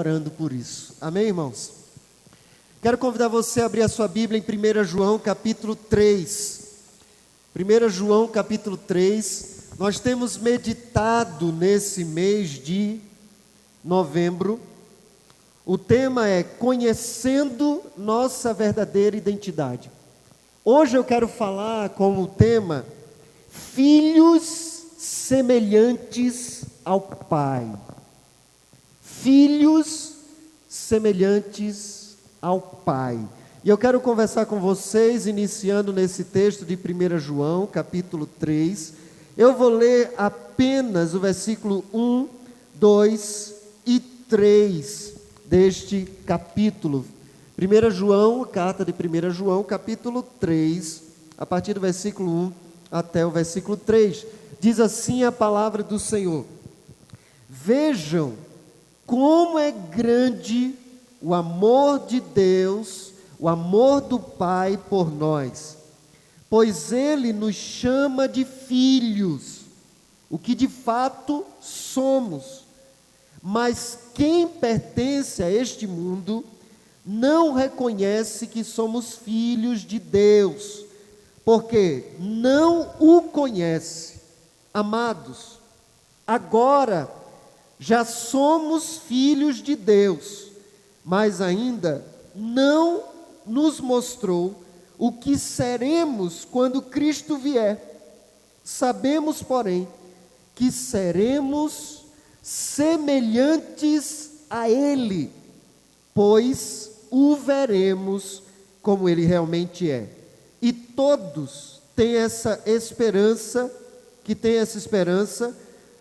orando por isso. Amém, irmãos? Quero convidar você a abrir a sua Bíblia em 1 João capítulo 3. 1 João capítulo 3. Nós temos meditado nesse mês de novembro. O tema é Conhecendo Nossa Verdadeira Identidade. Hoje eu quero falar como tema Filhos semelhantes ao Pai. Filhos semelhantes ao Pai. E eu quero conversar com vocês, iniciando nesse texto de 1 João, capítulo 3. Eu vou ler apenas o versículo 1, 2 e 3 deste capítulo. 1 João, a carta de 1 João, capítulo 3, a partir do versículo 1 até o versículo 3. Diz assim a palavra do Senhor: Vejam como é grande o amor de Deus, o amor do Pai por nós, pois Ele nos chama de filhos, o que de fato somos. Mas quem pertence a este mundo não reconhece que somos filhos de Deus, porque não o conhece. Amados, agora já somos filhos de Deus, mas ainda não nos mostrou o que seremos quando Cristo vier. Sabemos, porém, que seremos semelhantes a Ele, pois o veremos como Ele realmente é. E todos têm essa esperança,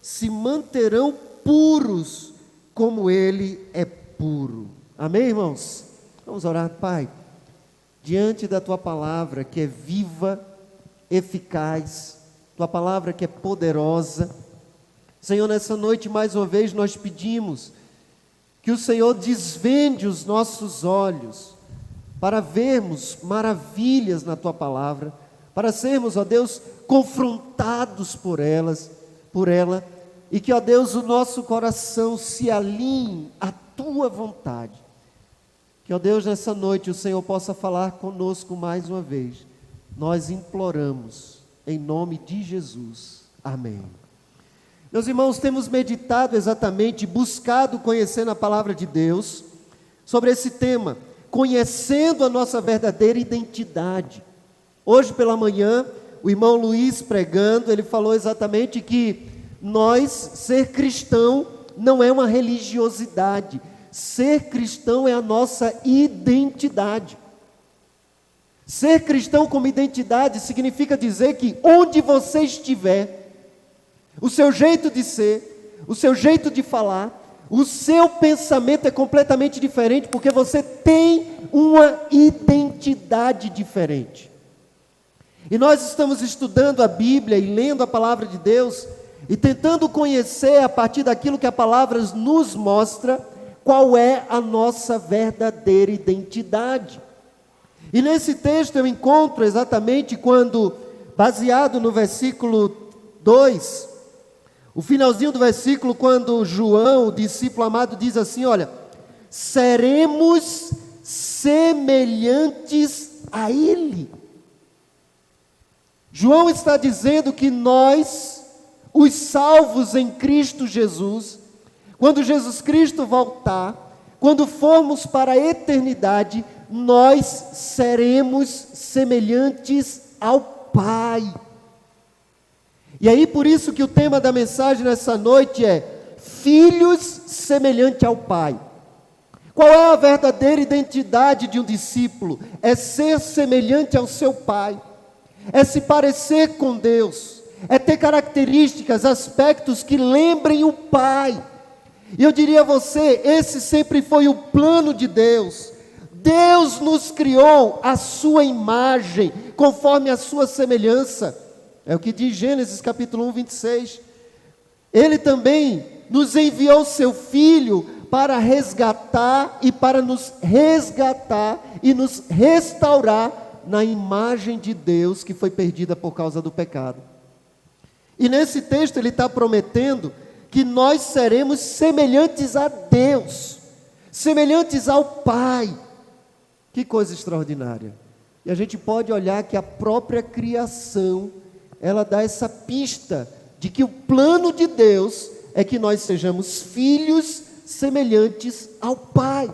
se manterão puros como Ele é puro. Amém, irmãos? Vamos orar. Pai, diante da Tua palavra que é viva, eficaz, Tua palavra que é poderosa, Senhor, nessa noite mais uma vez nós pedimos que o Senhor desvende os nossos olhos para vermos maravilhas na Tua palavra, para sermos, ó Deus, confrontados por ela, e que, ó Deus, o nosso coração se alinhe à Tua vontade. Que, ó Deus, nessa noite o Senhor possa falar conosco mais uma vez. Nós imploramos, em nome de Jesus. Amém. Meus irmãos, temos meditado exatamente, buscado conhecer na palavra de Deus, sobre esse tema, conhecendo a nossa verdadeira identidade. Hoje pela manhã, o irmão Luiz pregando, ele falou exatamente que ser cristão não é uma religiosidade, ser cristão é a nossa identidade. Ser cristão como identidade significa dizer que onde você estiver, o seu jeito de ser, o seu jeito de falar, o seu pensamento é completamente diferente, porque você tem uma identidade diferente. E nós estamos estudando a Bíblia e lendo a palavra de Deus, e tentando conhecer a partir daquilo que a palavra nos mostra, qual é a nossa verdadeira identidade. E nesse texto eu encontro exatamente quando, baseado no versículo 2, o finalzinho do versículo, quando João, o discípulo amado, diz assim, olha, seremos semelhantes a Ele. João está dizendo que nós, os salvos em Cristo Jesus, quando Jesus Cristo voltar, quando formos para a eternidade, nós seremos semelhantes ao Pai. E aí por isso que o tema da mensagem nessa noite é filhos semelhantes ao Pai. Qual é a verdadeira identidade de um discípulo? É ser semelhante ao seu Pai, é se parecer com Deus, é ter características, aspectos que lembrem o Pai. E eu diria a você, esse sempre foi o plano de Deus. Deus nos criou à sua imagem, conforme a sua semelhança. É o que diz Gênesis capítulo 1, 26. Ele também nos enviou seu Filho para resgatar e nos restaurar na imagem de Deus que foi perdida por causa do pecado. E nesse texto ele está prometendo que nós seremos semelhantes a Deus. semelhantes ao Pai. Que coisa extraordinária. E a gente pode olhar que a própria criação, ela dá essa pista de que o plano de Deus é que nós sejamos filhos semelhantes ao Pai.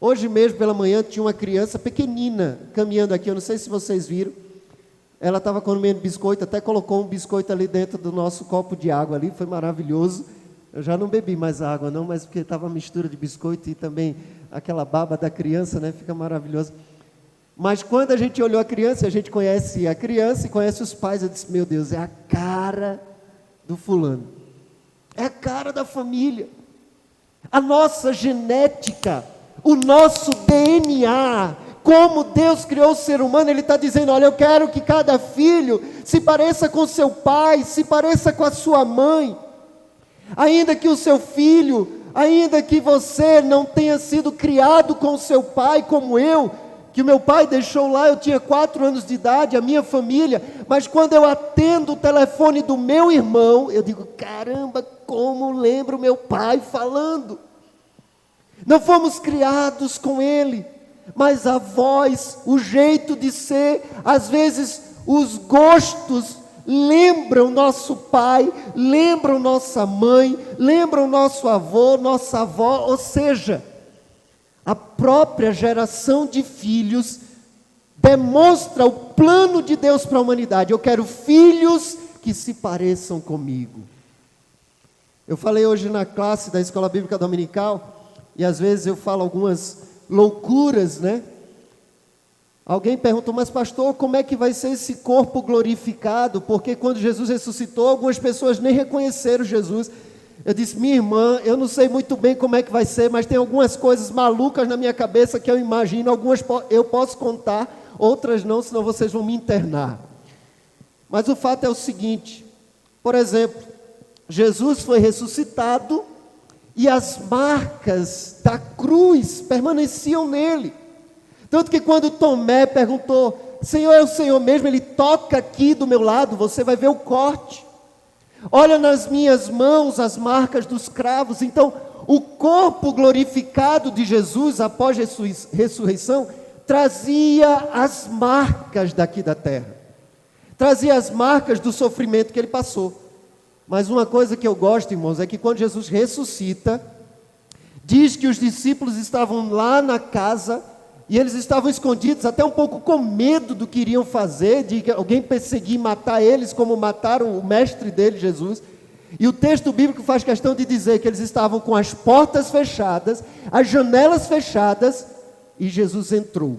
Hoje mesmo pela manhã tinha uma criança pequenina caminhando aqui, eu não sei se vocês viram. Ela estava comendo biscoito, até colocou um biscoito ali dentro do nosso copo de água ali, foi maravilhoso. Eu já não bebi mais água não, mas porque estava uma mistura de biscoito e também aquela baba da criança, né? Fica maravilhoso. Mas quando a gente olhou a criança, a gente conhece a criança e conhece os pais, eu disse, meu Deus, é a cara do fulano. É a cara da família. A nossa genética, o nosso DNA, como Deus criou o ser humano, Ele está dizendo, olha, eu quero que cada filho se pareça com seu pai, se pareça com a sua mãe. Ainda que o seu filho, ainda que você não tenha sido criado com o seu pai como eu, que o meu pai deixou lá, eu tinha 4 anos de idade, a minha família, mas quando eu atendo o telefone do meu irmão, eu digo, caramba, como lembro meu pai falando. Não fomos criados com ele, mas a voz, o jeito de ser, às vezes os gostos lembram nosso pai, lembram nossa mãe, lembram nosso avô, nossa avó, ou seja, a própria geração de filhos demonstra o plano de Deus para a humanidade. Eu quero filhos que se pareçam comigo. Eu falei hoje na classe da Escola Bíblica Dominical, e às vezes eu falo algumas loucuras, né? Alguém perguntou, mas pastor, como é que vai ser esse corpo glorificado? Porque quando Jesus ressuscitou, algumas pessoas nem reconheceram Jesus. Eu disse, minha irmã, eu não sei muito bem como é que vai ser, mas tem algumas coisas malucas na minha cabeça que eu imagino, algumas eu posso contar, outras não, senão vocês vão me internar. Mas o fato é o seguinte, por exemplo, Jesus foi ressuscitado e as marcas da cruz permaneciam nele. Tanto que quando Tomé perguntou, Senhor, é o Senhor mesmo? Ele toca aqui do meu lado, você vai ver o corte. Olha nas minhas mãos as marcas dos cravos. Então, o corpo glorificado de Jesus, após a ressurreição, trazia as marcas daqui da terra. Trazia as marcas do sofrimento que ele passou. Mas uma coisa que eu gosto, irmãos, é que quando Jesus ressuscita, diz que os discípulos estavam lá na casa, e eles estavam escondidos, até um pouco com medo do que iriam fazer, de alguém perseguir e matar eles, como mataram o mestre dele, Jesus. E o texto bíblico faz questão de dizer que eles estavam com as portas fechadas, as janelas fechadas, e Jesus entrou.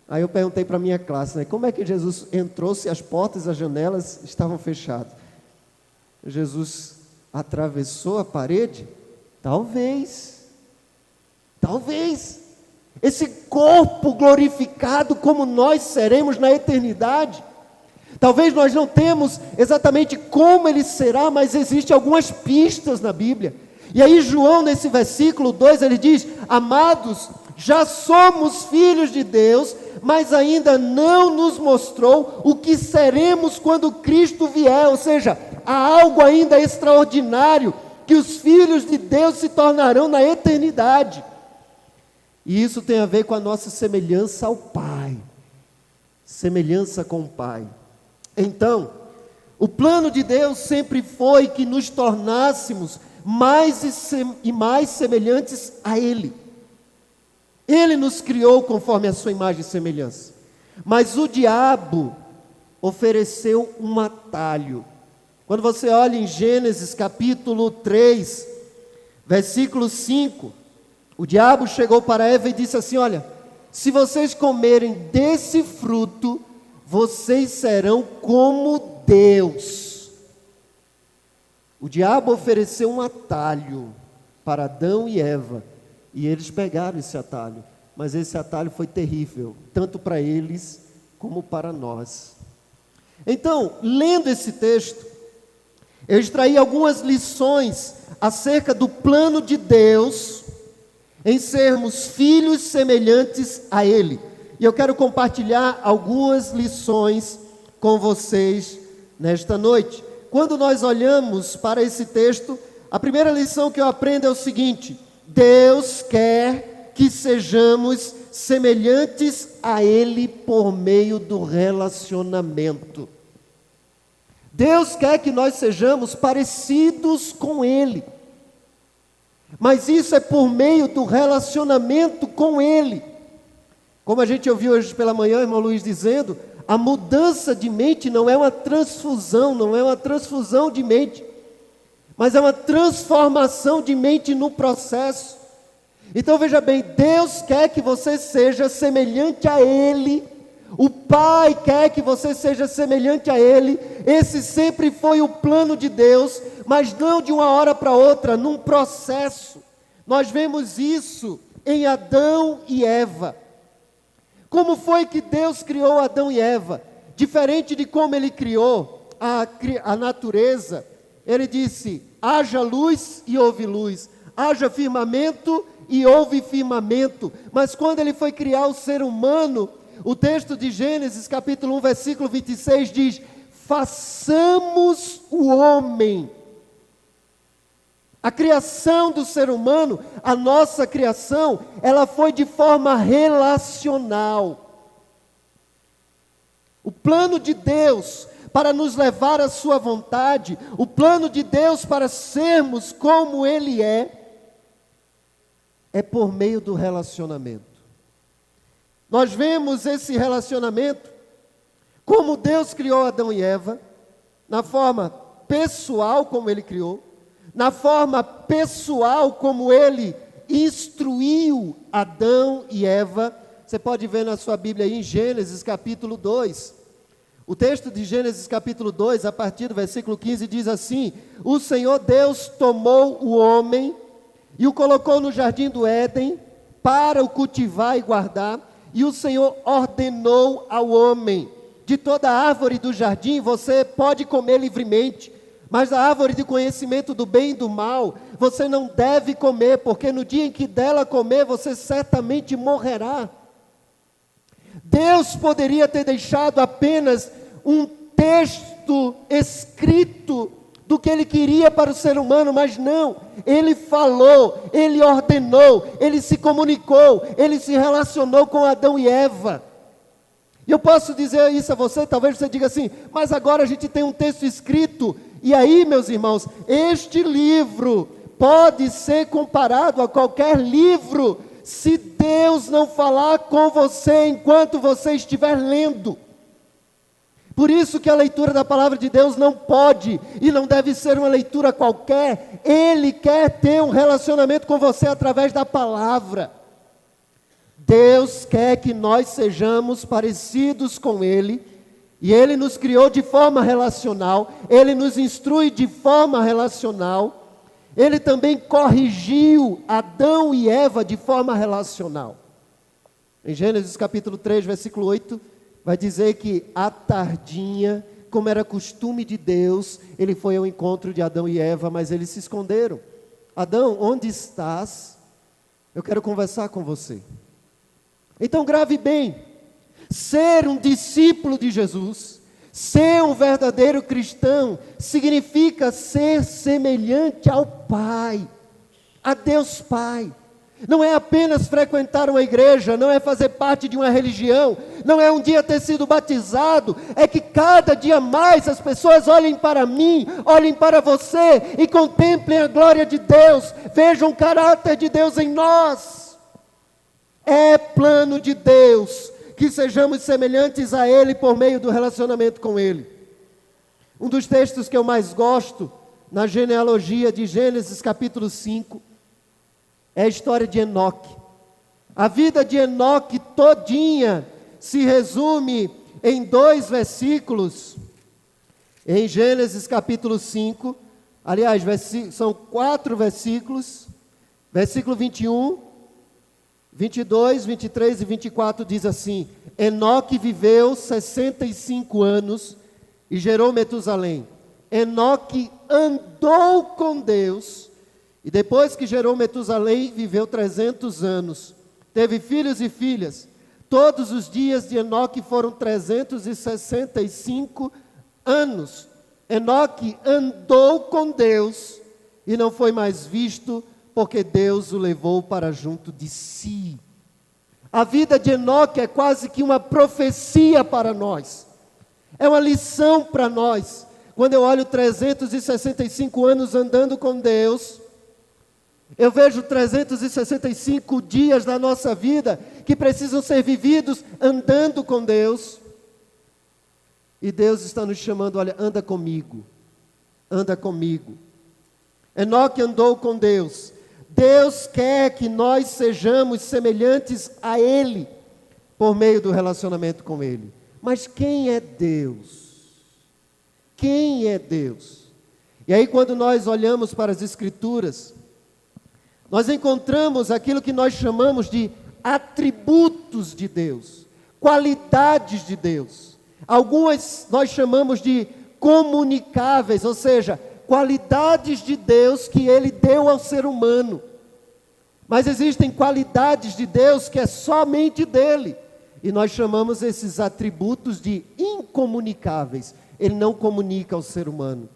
Aí eu perguntei para a minha classe, né, como é que Jesus entrou se as portas e as janelas estavam fechadas? Jesus atravessou a parede? Talvez. Esse corpo glorificado como nós seremos na eternidade. Talvez nós não temos exatamente como ele será, mas existem algumas pistas na Bíblia. E aí João, nesse versículo 2, ele diz, amados, já somos filhos de Deus, mas ainda não nos mostrou o que seremos quando Cristo vier. Ou seja, há algo ainda extraordinário, que os filhos de Deus se tornarão na eternidade. E isso tem a ver com a nossa semelhança ao Pai. Semelhança com o Pai. Então, o plano de Deus sempre foi que nos tornássemos mais e mais semelhantes a Ele. Ele nos criou conforme a sua imagem e semelhança. Mas o diabo ofereceu um atalho. Quando você olha em Gênesis capítulo 3, versículo 5, o diabo chegou para Eva e disse assim, olha, se vocês comerem desse fruto, vocês serão como Deus. O diabo ofereceu um atalho para Adão e Eva, e eles pegaram esse atalho, mas esse atalho foi terrível, tanto para eles como para nós. Então, lendo esse texto, eu extraí algumas lições acerca do plano de Deus em sermos filhos semelhantes a Ele. E eu quero compartilhar algumas lições com vocês nesta noite. Quando nós olhamos para esse texto, a primeira lição que eu aprendo é o seguinte, Deus quer que sejamos semelhantes a Ele por meio do relacionamento. Deus quer que nós sejamos parecidos com Ele. Mas isso é por meio do relacionamento com Ele. Como a gente ouviu hoje pela manhã, o irmão Luiz dizendo, a mudança de mente não é uma transfusão, não é uma transfusão de mente, mas é uma transformação de mente no processo. Então veja bem, Deus quer que você seja semelhante a Ele, o Pai quer que você seja semelhante a Ele. Esse sempre foi o plano de Deus, mas não de uma hora para outra, num processo. Nós vemos isso em Adão e Eva. Como foi que Deus criou Adão e Eva? Diferente de como Ele criou a natureza, Ele disse, haja luz e houve luz, haja firmamento e houve firmamento. Mas quando Ele foi criar o ser humano, o texto de Gênesis capítulo 1, versículo 26 diz, façamos o homem. A criação do ser humano, a nossa criação, ela foi de forma relacional. O plano de Deus para nos levar à sua vontade, o plano de Deus para sermos como Ele é por meio do relacionamento. Nós vemos esse relacionamento, como Deus criou Adão e Eva, na forma pessoal como Ele criou, na forma pessoal como Ele instruiu Adão e Eva. Você pode ver na sua Bíblia aí em Gênesis capítulo 2. O texto de Gênesis capítulo 2, a partir do versículo 15, diz assim, o Senhor Deus tomou o homem e o colocou no jardim do Éden para o cultivar e guardar. E o Senhor ordenou ao homem, de toda árvore do jardim você pode comer livremente, mas a árvore de conhecimento do bem e do mal, você não deve comer, porque no dia em que dela comer, você certamente morrerá. Deus poderia ter deixado apenas um texto escrito do que Ele queria para o ser humano, mas não, Ele falou, Ele ordenou, Ele se comunicou, Ele se relacionou com Adão e Eva. E eu posso dizer isso a você, talvez você diga assim, mas agora a gente tem um texto escrito, e aí, meus irmãos, este livro pode ser comparado a qualquer livro, se Deus não falar com você enquanto você estiver lendo. Por isso que a leitura da palavra de Deus não pode e não deve ser uma leitura qualquer. Ele quer ter um relacionamento com você através da palavra. Deus quer que nós sejamos parecidos com Ele, e Ele nos criou de forma relacional, Ele nos instrui de forma relacional, Ele também corrigiu Adão e Eva de forma relacional. Em Gênesis capítulo 3, versículo 8, vai dizer que à tardinha, como era costume de Deus, Ele foi ao encontro de Adão e Eva, mas eles se esconderam. Adão, onde estás? Eu quero conversar com você. Então grave bem, ser um discípulo de Jesus, ser um verdadeiro cristão, significa ser semelhante ao Pai, a Deus Pai. Não é apenas frequentar uma igreja, não é fazer parte de uma religião, não é um dia ter sido batizado, é que cada dia mais as pessoas olhem para mim, olhem para você e contemplem a glória de Deus, vejam o caráter de Deus em nós. É plano de Deus que sejamos semelhantes a Ele por meio do relacionamento com Ele. Um dos textos que eu mais gosto, na genealogia de Gênesis capítulo 5, é a história de Enoque. A vida de Enoque todinha se resume em 2 versículos, em Gênesis capítulo 5, aliás, são 4 versículos, versículo 21, 22, 23 e 24 diz assim, Enoque viveu 65 anos e gerou Metusalém. Enoque andou com Deus, e depois que gerou Metusalém, viveu 300 anos. Teve filhos e filhas. Todos os dias de Enoque foram 365 anos. Enoque andou com Deus e não foi mais visto porque Deus o levou para junto de si. A vida de Enoque é quase que uma profecia para nós. É uma lição para nós. Quando eu olho 365 anos andando com Deus, eu vejo 365 dias da nossa vida que precisam ser vividos andando com Deus. E Deus está nos chamando, olha, anda comigo. Anda comigo. Enoque andou com Deus. Deus quer que nós sejamos semelhantes a Ele, por meio do relacionamento com Ele. Mas quem é Deus? Quem é Deus? E aí quando nós olhamos para as Escrituras, nós encontramos aquilo que nós chamamos de atributos de Deus, qualidades de Deus. Algumas nós chamamos de comunicáveis, ou seja, qualidades de Deus que Ele deu ao ser humano. Mas existem qualidades de Deus que é somente dele. E nós chamamos esses atributos de incomunicáveis. Ele não comunica ao ser humano.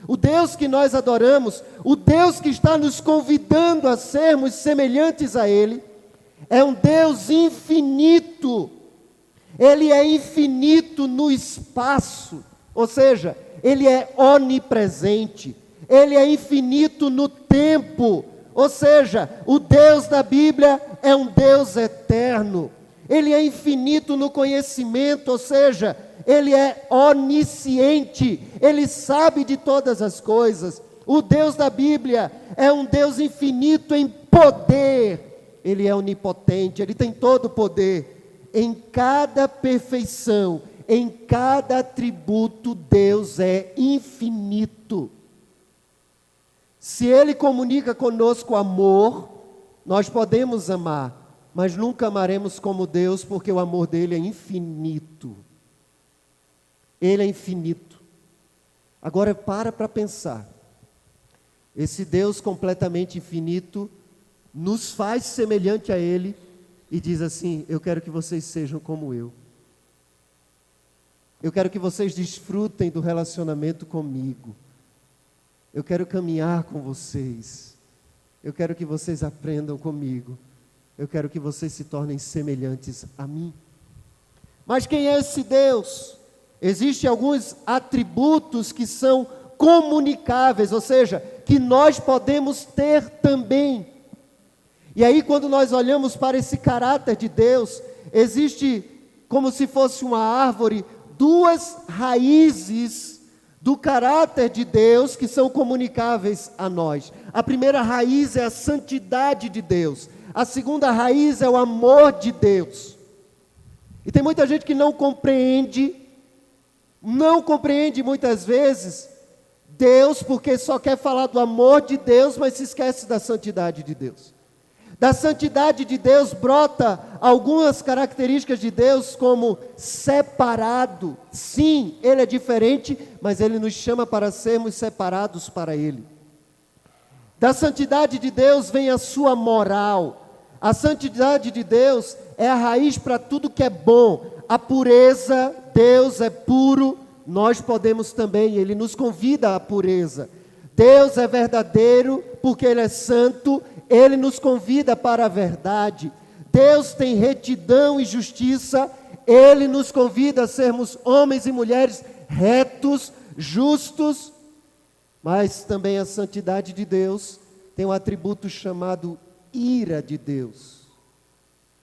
O Deus que nós adoramos, o Deus que está nos convidando a sermos semelhantes a Ele, é um Deus infinito. Ele é infinito no espaço, ou seja, Ele é onipresente. Ele é infinito no tempo, ou seja, o Deus da Bíblia é um Deus eterno. Ele é infinito no conhecimento, ou seja, Ele é onisciente, Ele sabe de todas as coisas. O Deus da Bíblia é um Deus infinito em poder. Ele é onipotente, Ele tem todo o poder. Em cada perfeição, em cada atributo, Deus é infinito. Se Ele comunica conosco amor, nós podemos amar, mas nunca amaremos como Deus, porque o amor dele é infinito. Ele é infinito. Agora para pensar. Esse Deus completamente infinito nos faz semelhante a Ele e diz assim: eu quero que vocês sejam como eu. Eu quero que vocês desfrutem do relacionamento comigo. Eu quero caminhar com vocês. Eu quero que vocês aprendam comigo. Eu quero que vocês se tornem semelhantes a mim. Mas quem é esse Deus? Existem alguns atributos que são comunicáveis, ou seja, que nós podemos ter também. E aí quando nós olhamos para esse caráter de Deus, existe como se fosse uma árvore, duas raízes do caráter de Deus que são comunicáveis a nós. A primeira raiz é a santidade de Deus. A segunda raiz é o amor de Deus. E tem muita gente que não compreende muitas vezes Deus, porque só quer falar do amor de Deus, mas se esquece da santidade de Deus. Da santidade de Deus brota algumas características de Deus, como separado. Sim, Ele é diferente, mas Ele nos chama para sermos separados para Ele. Da santidade de Deus vem a sua moral. A santidade de Deus é a raiz para tudo que é bom. A pureza, Deus é puro, nós podemos também, Ele nos convida à pureza. Deus é verdadeiro porque Ele é santo, Ele nos convida para a verdade. Deus tem retidão e justiça, Ele nos convida a sermos homens e mulheres retos, justos. Mas também a santidade de Deus tem um atributo chamado ira de Deus.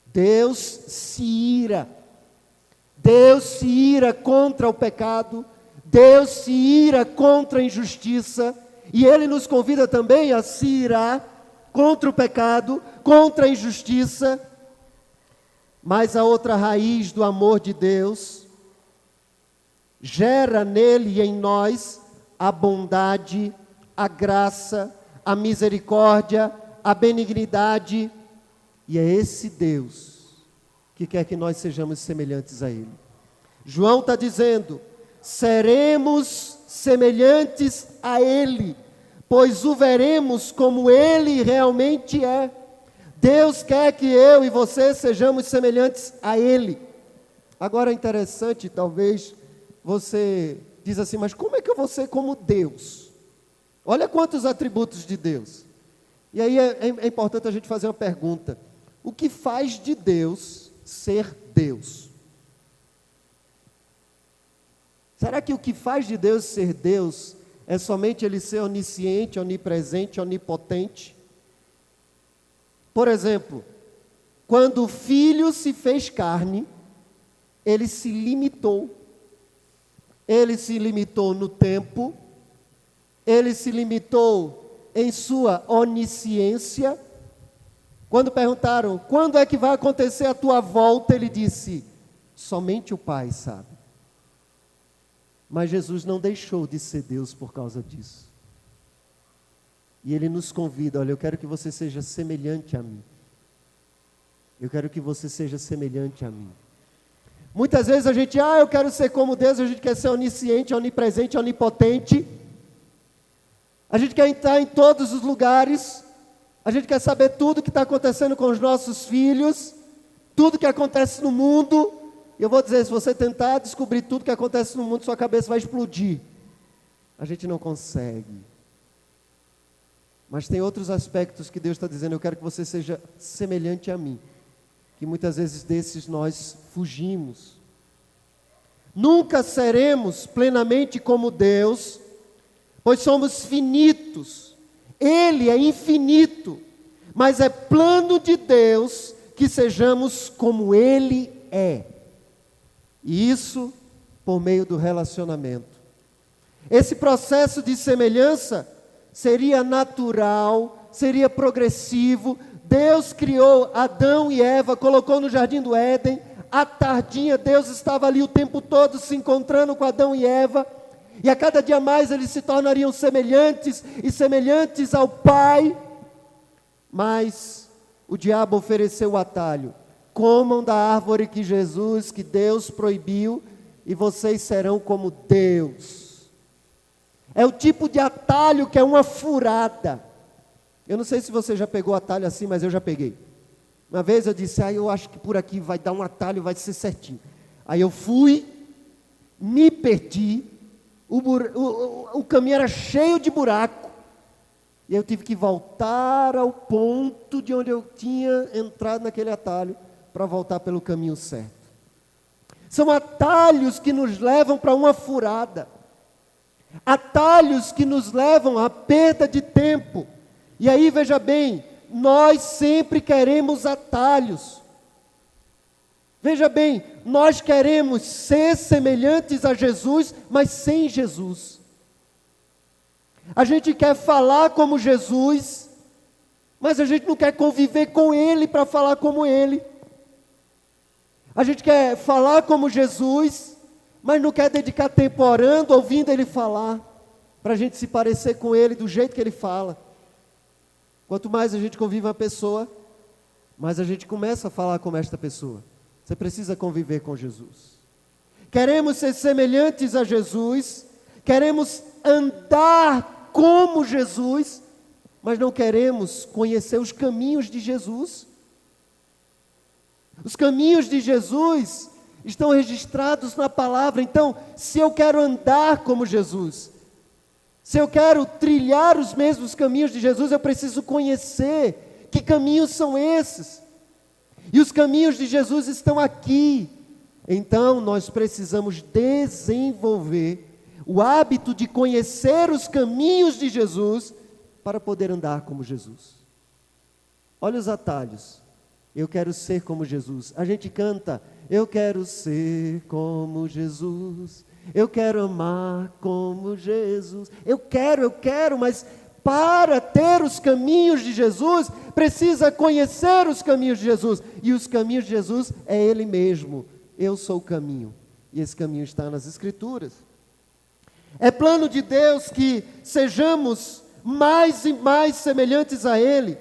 Deus se ira. Deus se ira contra o pecado. Deus se ira contra a injustiça. E Ele nos convida também a se irar contra o pecado, contra a injustiça. Mas a outra raiz do amor de Deus gera nele e em nós a bondade, a graça, a misericórdia, a benignidade. E é esse Deus que quer que nós sejamos semelhantes a Ele. João está dizendo: seremos semelhantes a Ele, pois o veremos como Ele realmente é. Deus quer que eu e você sejamos semelhantes a Ele. Agora é interessante, talvez você diz assim: mas como é que eu vou ser como Deus? Olha quantos atributos de Deus. E aí é importante a gente fazer uma pergunta: o que faz de Deus ser Deus? Será que o que faz de Deus ser Deus é somente Ele ser onisciente, onipresente, onipotente? Por exemplo, quando o Filho se fez carne, Ele se limitou. Ele se limitou no tempo, Ele se limitou em sua onisciência. Quando perguntaram, quando é que vai acontecer a tua volta? Ele disse, somente o Pai sabe. Mas Jesus não deixou de ser Deus por causa disso. E Ele nos convida, olha, eu quero que você seja semelhante a mim. Eu quero que você seja semelhante a mim. Muitas vezes a gente, eu quero ser como Deus, a gente quer ser onisciente, onipresente, onipotente. A gente quer entrar em todos os lugares. A gente quer saber tudo o que está acontecendo com os nossos filhos, tudo que acontece no mundo. E eu vou dizer, se você tentar descobrir tudo o que acontece no mundo, sua cabeça vai explodir. A gente não consegue. Mas tem outros aspectos que Deus está dizendo, eu quero que você seja semelhante a mim. Que muitas vezes desses nós fugimos. Nunca seremos plenamente como Deus, pois somos finitos. Ele é infinito, mas é plano de Deus que sejamos como Ele é. E isso por meio do relacionamento. Esse processo de semelhança seria natural, seria progressivo. Deus criou Adão e Eva, colocou no jardim do Éden. À tardinha, Deus estava ali o tempo todo se encontrando com Adão e Eva. E a cada dia mais eles se tornariam semelhantes e semelhantes ao Pai. Mas o diabo ofereceu o atalho. Comam da árvore que Deus proibiu, e vocês serão como Deus. É o tipo de atalho que é uma furada. Eu não sei se você já pegou atalho assim, mas eu já peguei. Uma vez eu disse, eu acho que por aqui vai dar um atalho, vai ser certinho. Aí eu fui, me perdi, o caminho era cheio de buraco, e eu tive que voltar ao ponto de onde eu tinha entrado naquele atalho, para voltar pelo caminho certo. São atalhos que nos levam para uma furada. Atalhos que nos levam à perda de tempo. E aí, veja bem, nós sempre queremos atalhos. Veja bem, nós queremos ser semelhantes a Jesus, mas sem Jesus. A gente quer falar como Jesus, mas a gente não quer conviver com Ele para falar como Ele. A gente quer falar como Jesus, mas não quer dedicar tempo orando, ouvindo Ele falar, para a gente se parecer com Ele do jeito que Ele fala. Quanto mais a gente convive com a pessoa, mais a gente começa a falar como esta pessoa. Você precisa conviver com Jesus. Queremos ser semelhantes a Jesus, queremos andar como Jesus, mas não queremos conhecer os caminhos de Jesus. Os caminhos de Jesus estão registrados na palavra. Então, se eu quero andar como Jesus, se eu quero trilhar os mesmos caminhos de Jesus, eu preciso conhecer que caminhos são esses. E os caminhos de Jesus estão aqui. Então, nós precisamos desenvolver o hábito de conhecer os caminhos de Jesus para poder andar como Jesus. Olha os atalhos. Eu quero ser como Jesus. A gente canta, eu quero ser como Jesus. Eu quero amar como Jesus. Eu quero, mas para ter os caminhos de Jesus, precisa conhecer os caminhos de Jesus. E os caminhos de Jesus é Ele mesmo. Eu sou o caminho. E esse caminho está nas Escrituras. É plano de Deus que sejamos mais e mais semelhantes a Ele.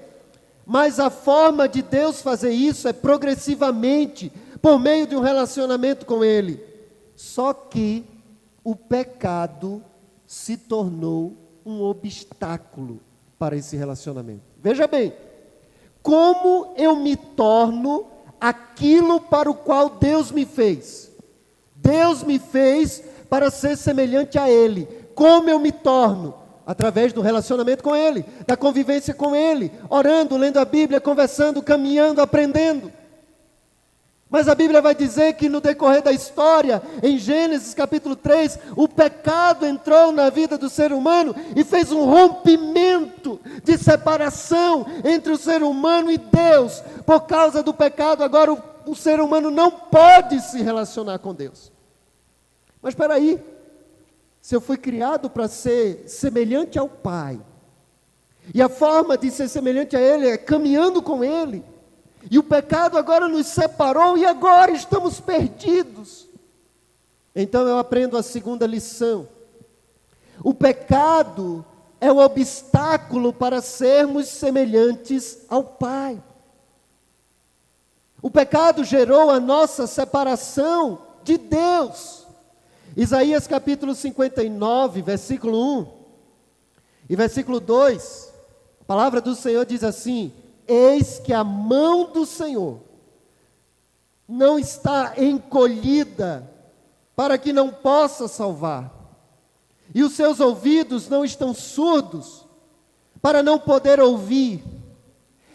Mas a forma de Deus fazer isso é progressivamente, por meio de um relacionamento com Ele. Só que o pecado se tornou um obstáculo para esse relacionamento. Veja bem, como eu me torno aquilo para o qual Deus me fez? Deus me fez para ser semelhante a Ele. Como eu me torno? através do relacionamento com Ele, da convivência com Ele, orando, lendo a Bíblia, conversando, caminhando, aprendendo. Mas a Bíblia vai dizer que no decorrer da história, em Gênesis capítulo 3, o pecado entrou na vida do ser humano e fez um rompimento de separação entre o ser humano e Deus. Por causa do pecado, agora o ser humano não pode se relacionar com Deus. Mas espera aí, se eu fui criado para ser semelhante ao Pai, e a forma de ser semelhante a Ele é caminhando com Ele, e o pecado agora nos separou e agora estamos perdidos. Então eu aprendo a segunda lição. O pecado é o obstáculo para sermos semelhantes ao Pai. O pecado gerou a nossa separação de Deus. Isaías capítulo 59, versículo 1 e versículo 2, a palavra do Senhor diz assim: eis que a mão do Senhor não está encolhida para que não possa salvar, e os seus ouvidos não estão surdos para não poder ouvir,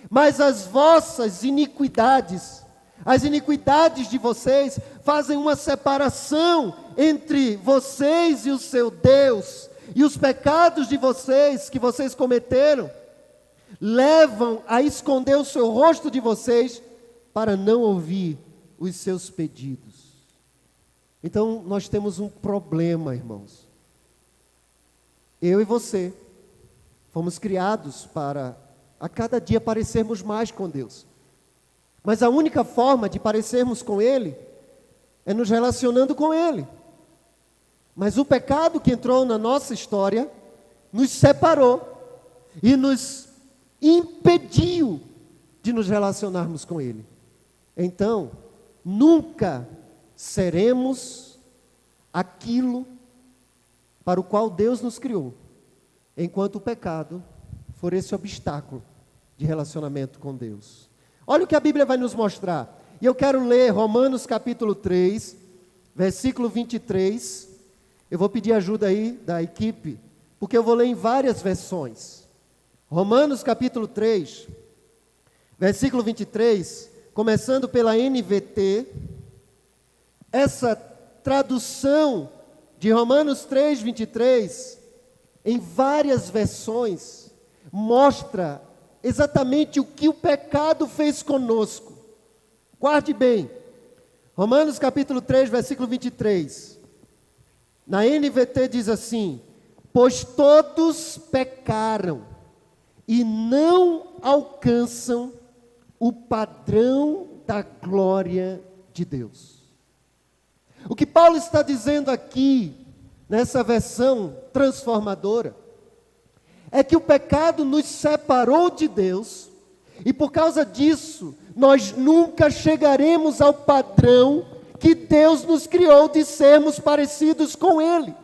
mas as vossas iniquidades, as iniquidades de vocês, fazem uma separação entre vocês e o seu Deus, e os pecados de vocês, que vocês cometeram, levam a esconder o seu rosto de vocês, para não ouvir os seus pedidos. Então, nós temos um problema, irmãos. Eu e você, fomos criados para, a cada dia, parecermos mais com Deus. Mas a única forma de parecermos com Ele, é nos relacionando com Ele. Mas o pecado que entrou na nossa história, nos separou, e nos impediu de nos relacionarmos com Ele. Então, nunca seremos aquilo para o qual Deus nos criou, enquanto o pecado for esse obstáculo de relacionamento com Deus. Olha o que a Bíblia vai nos mostrar. E eu quero ler Romanos capítulo 3, versículo 23. Eu vou pedir ajuda aí da equipe, porque eu vou ler em várias versões. Romanos capítulo 3, versículo 23, começando pela NVT. Essa tradução de Romanos 3, 23, em várias versões, mostra exatamente o que o pecado fez conosco. Guarde bem, Romanos capítulo 3, versículo 23, na NVT diz assim: pois todos pecaram e não alcançam o padrão da glória de Deus. O que Paulo está dizendo aqui, nessa versão transformadora, é que o pecado nos separou de Deus, e por causa disso, nós nunca chegaremos ao padrão que Deus nos criou de sermos parecidos com Ele.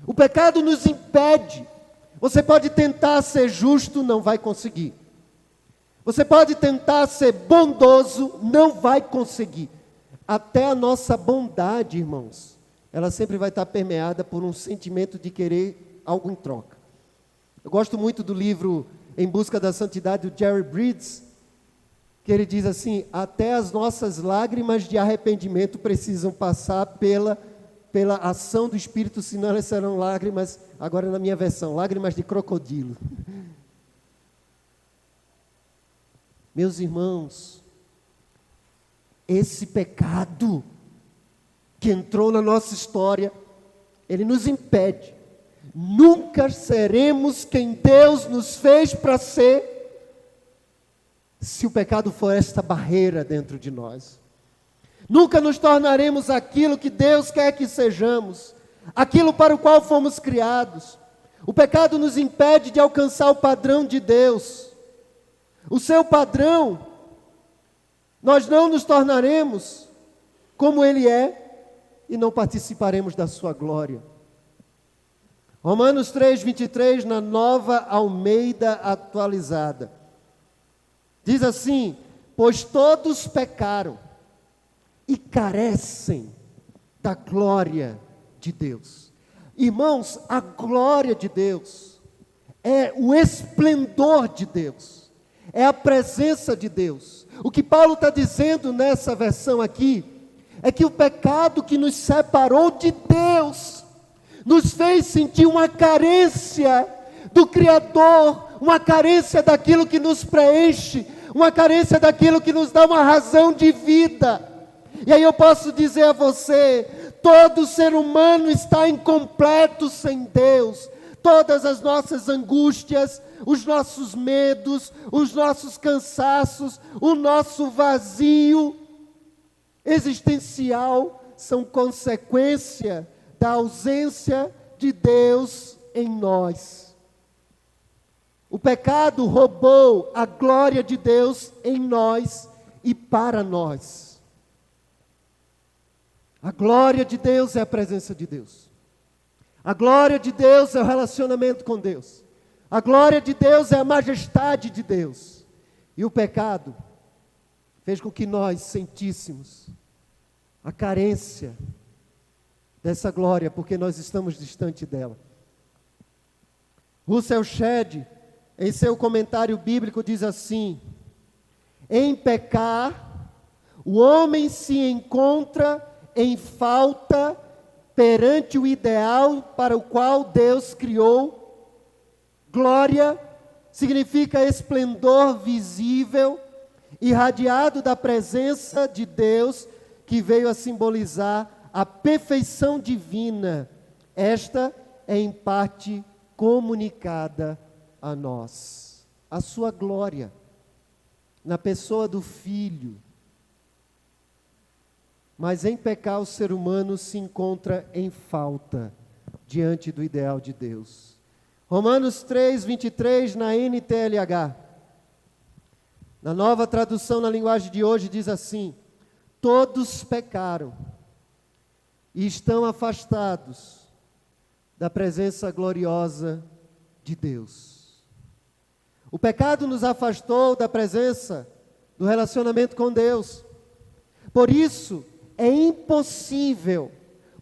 O pecado nos impede. Você pode tentar ser justo, não vai conseguir. Você pode tentar ser bondoso, não vai conseguir. Até a nossa bondade, irmãos, ela sempre vai estar permeada por um sentimento de querer algo em troca. Eu gosto muito do livro Em Busca da Santidade, do Jerry Bridges, que ele diz assim: até as nossas lágrimas de arrependimento precisam passar pela ação do Espírito, senão elas serão lágrimas, agora na minha versão, lágrimas de crocodilo. Meus irmãos, esse pecado que entrou na nossa história, ele nos impede. Nunca seremos quem Deus nos fez para ser, se o pecado for esta barreira dentro de nós. Nunca nos tornaremos aquilo que Deus quer que sejamos, aquilo para o qual fomos criados. O pecado nos impede de alcançar o padrão de Deus. O seu padrão, nós não nos tornaremos como Ele é e não participaremos da sua glória. Romanos 3, 23, na Nova Almeida Atualizada, diz assim: pois todos pecaram e carecem da glória de Deus. Irmãos, a glória de Deus é o esplendor de Deus, é a presença de Deus. O que Paulo está dizendo nessa versão aqui é que o pecado que nos separou de Deus nos fez sentir uma carência do Criador, uma carência daquilo que nos preenche, uma carência daquilo que nos dá uma razão de vida. E aí eu posso dizer a você, todo ser humano está incompleto sem Deus. Todas as nossas angústias, os nossos medos, os nossos cansaços, o nosso vazio existencial são consequência da ausência de Deus em nós. O pecado roubou a glória de Deus em nós e para nós. A glória de Deus é a presença de Deus. A glória de Deus é o relacionamento com Deus. A glória de Deus é a majestade de Deus. E o pecado fez com que nós sentíssemos a carência dessa glória, porque nós estamos distante dela. Russell Shedd, em seu comentário bíblico, diz assim: em pecar, o homem se encontra em falta perante o ideal para o qual Deus criou. Glória significa esplendor visível, irradiado da presença de Deus, que veio a simbolizar a perfeição divina. Esta é em parte comunicada a nós. A sua glória, na pessoa do Filho. Mas em pecar o ser humano se encontra em falta diante do ideal de Deus. Romanos 3, 23 na NTLH. Na nova tradução na linguagem de hoje diz assim: todos pecaram e estão afastados da presença gloriosa de Deus. O pecado nos afastou da presença, do relacionamento com Deus. Por isso, é impossível,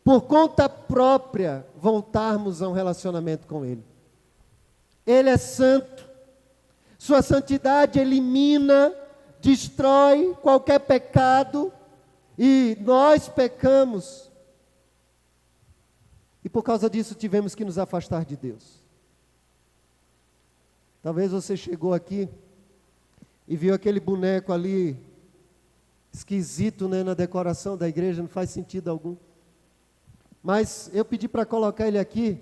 por conta própria, voltarmos a um relacionamento com Ele. Ele é santo. Sua santidade elimina, destrói qualquer pecado, e nós pecamos. E por causa disso tivemos que nos afastar de Deus. Talvez você chegou aqui e viu aquele boneco ali, esquisito, né, na decoração da igreja, não faz sentido algum. Mas eu pedi para colocar ele aqui.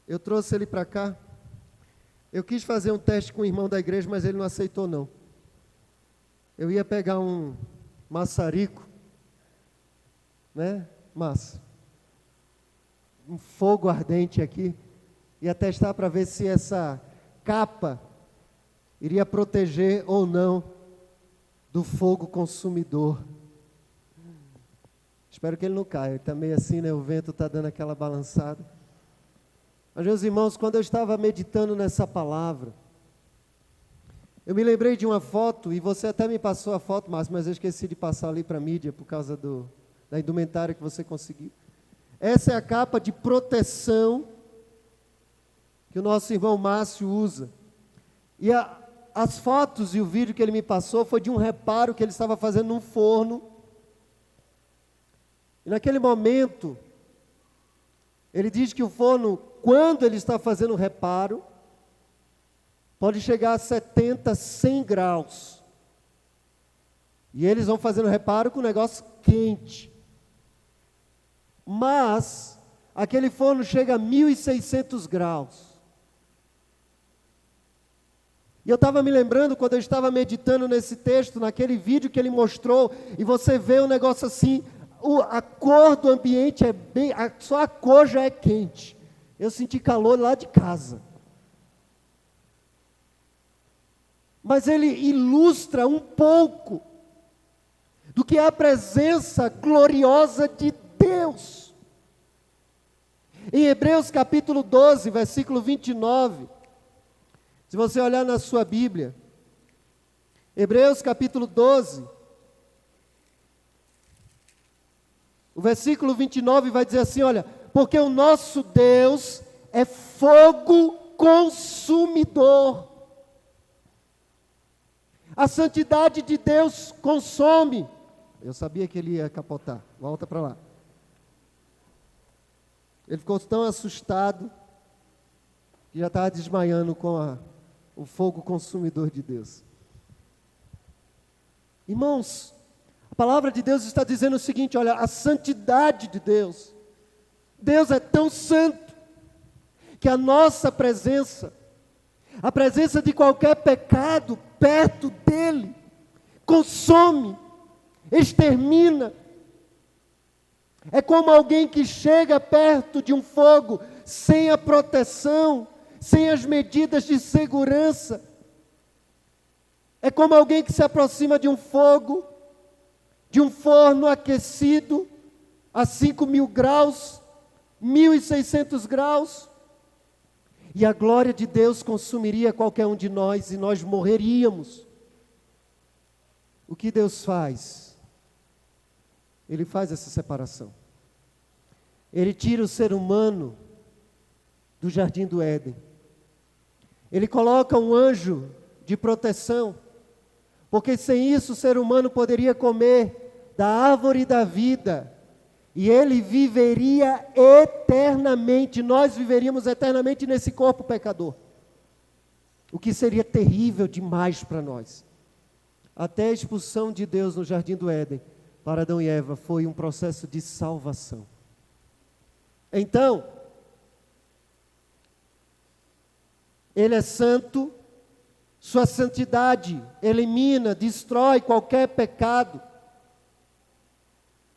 Eu trouxe ele para cá. Eu quis fazer um teste com o irmão da igreja, mas ele não aceitou não. Eu ia pegar um maçarico, né, massa, um fogo ardente aqui, ia testar para ver se essa capa iria proteger ou não do fogo consumidor. Espero que ele não caia, ele está meio assim, né, o vento está dando aquela balançada. Mas, meus irmãos, quando eu estava meditando nessa palavra, eu me lembrei de uma foto, e você até me passou a foto, Márcio, mas eu esqueci de passar ali para a mídia, por causa da indumentária que você conseguiu. Essa é a capa de proteção que o nosso irmão Márcio usa. E as fotos e o vídeo que ele me passou foi de um reparo que ele estava fazendo num forno. E naquele momento, ele diz que o forno, quando ele está fazendo o reparo, pode chegar a 70, 100 graus. E eles vão fazendo reparo com o negócio quente. Mas, aquele forno chega a 1.600 graus. E eu estava me lembrando, quando eu estava meditando nesse texto, naquele vídeo que ele mostrou, e você vê um negócio assim, a cor do ambiente é bem, só a cor já é quente. Eu senti calor lá de casa. Mas ele ilustra um pouco do que é a presença gloriosa de Deus. Em Hebreus capítulo 12, versículo 29, se você olhar na sua Bíblia, Hebreus capítulo 12, O versículo 29 vai dizer assim, olha, porque o nosso Deus é fogo consumidor. A santidade de Deus consome. Eu sabia que ele ia capotar. Volta para lá. Ele ficou tão assustado que já estava desmaiando com o fogo consumidor de Deus. Irmãos, a palavra de Deus está dizendo o seguinte, olha, a santidade de Deus. Deus é tão santo que a nossa presença, a presença de qualquer pecado perto dele, consome, extermina. É como alguém que chega perto de um fogo sem a proteção, sem as medidas de segurança. É como alguém que se aproxima de um fogo, de um forno aquecido a 5.000 graus, 1.600 graus, e a glória de Deus consumiria qualquer um de nós e nós morreríamos. O que Deus faz? Ele faz essa separação. Ele tira o ser humano do jardim do Éden. Ele coloca um anjo de proteção, porque sem isso o ser humano poderia comer da árvore da vida, e ele viveria eternamente, nós viveríamos eternamente nesse corpo pecador, o que seria terrível demais para nós. Até a expulsão de Deus no jardim do Éden, para Adão e Eva, foi um processo de salvação. Então, Ele é santo, sua santidade elimina, destrói qualquer pecado.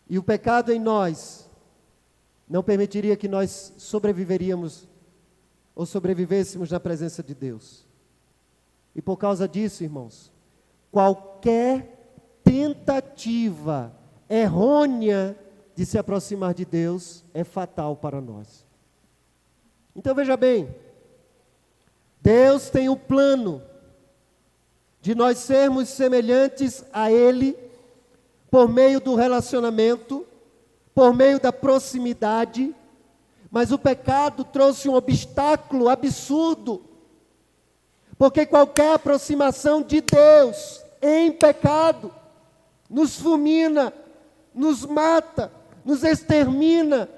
E o pecado em nós não permitiria que nós sobrevivêssemos na presença de Deus. E por causa disso, irmãos, qualquer tentativa errônea de se aproximar de Deus é fatal para nós. Então veja bem, Deus tem o plano de nós sermos semelhantes a Ele por meio do relacionamento, por meio da proximidade, mas o pecado trouxe um obstáculo absurdo, porque qualquer aproximação de Deus em pecado nos fulmina, nos mata, nos extermina.